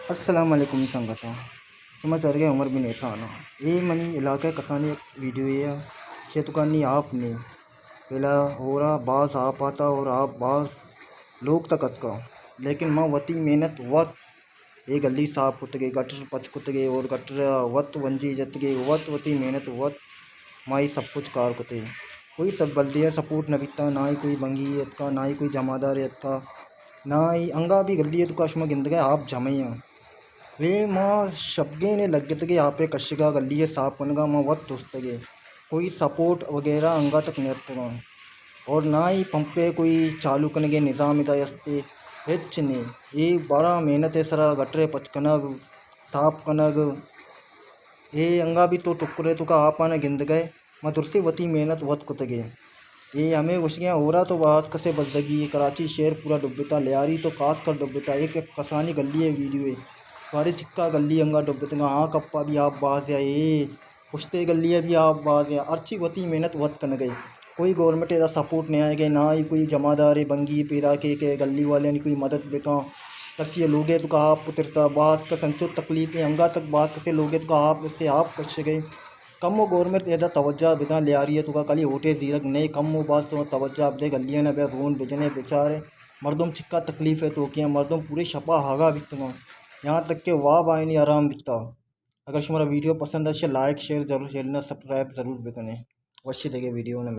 अस्सलाम वालेकुम संगता तुम्हें सर गए उमर बिन एहसाना ये मनी इलाके कसानी एक वीडियो है ये तुकानी आपने पहला हो रहा बास आप आता और आप बास लोग तक का लेकिन माँ वती मेहनत वक्त ये गली साफ कुत गई गटर पच कुत गई और गटर वत वंजी जत गई वत वती मेहनत वत माई सब कुछ कार कुते कोई सब बल्दिया सपोर्ट न बिता ना ही कोई बंगी का ना ही कोई जमादार का ना ही अंगा भी गली तो कश्म गिंद गए आप जमैया वे माँ शब्गे ने लगे यहाँ पे कशिगा गली साफ कनगा माँ वत दोस्तगे कोई सपोर्ट वगैरह अंगा तक नहीं और ना ही पंपे कोई चालू कनगे निज़ाम इदायस्ते हेच ने ये बड़ा मेहनत है सरा गटरे पचकनग साफ कनग ये अंगा भी तो टुकड़े तो का आपाना गिंद गए मैं तुरसी वती मेहनत वत कुतगे ये हमें उशगियाँ हो रहा तो बास कसे बजगी कराची शहर पूरा डुब्बता ले आ रही तो कास कर डुब्बता एक कसानी गली है वीडियो है सारे चिक्का गली अंगा डुब्बतंगा हाँ कप्पा भी आप बाज या ये पुश्ते गली है भी आप बाज या अच्छी वती मेहनत वत कन गई कोई गवर्नमेंट ऐसा सपोर्ट नहीं आएगा ना ही कोई जमादार बंगी पेरा के गली वाले ने कोई मदद बेका कसी लोगे तो कहा पुत्रता बास का संचो तकलीफ़ें अंगा तक बास कसे लोगे तो कहा इससे आप कश गए कम वो गवर्नमेंट ऐसा तवज्जा बिना ले आ रही है तो कली होटे जीरक नहीं कम वो बास तो तवज्जा अब दे गलियाँ न बे रोन बेचने बेचारे मर्दम चिक्का तकलीफ़ है तो क्या मर्दम पूरे छपा हागा बिकता यहाँ तक के वाह बाई नहीं आराम बिकता। अगर तुम्हारा वीडियो पसंद है लाइक शेयर ज़रूर शेयर सब्सक्राइब ज़रूर बेकने वशी देखे वीडियो ने।